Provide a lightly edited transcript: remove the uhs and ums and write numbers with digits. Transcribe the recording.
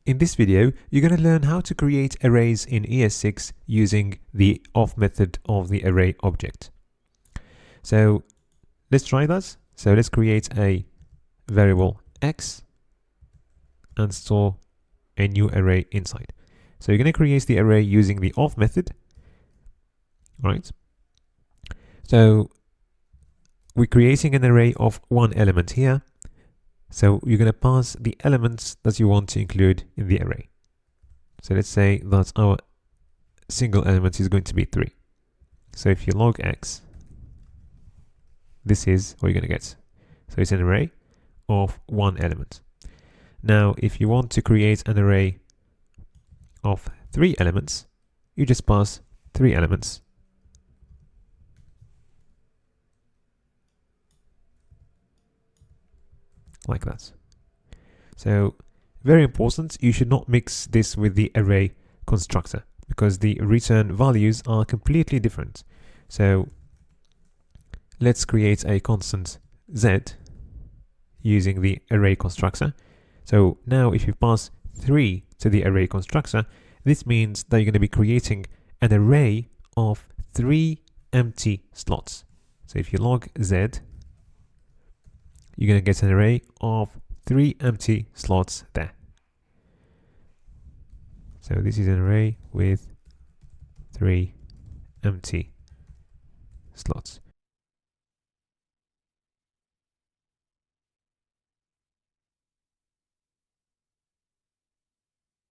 In this video, you're going to learn how to create arrays in ES6 using the of method of the array object. So let's try that. So let's create a variable x and store a new array inside. So you're going to create the array using the of method. Right. So we're creating an array of one element here. So you're going to pass the elements that you want to include in the array. So let's say that our single element is going to be 3. So if you log x, this is what you're going to get. So it's an array of one element. Now, if you want to create an array of 3 elements, you just pass 3 elements. Like that. So very important, you should not mix this with the array constructor because the return values are completely different. So let's create a constant z using the array constructor. So now if you pass 3 to the array constructor, this means that you're going to be creating an array of 3 empty slots. So if you log z, you're going to get an array of 3 empty slots there. So this is an array with 3 empty slots.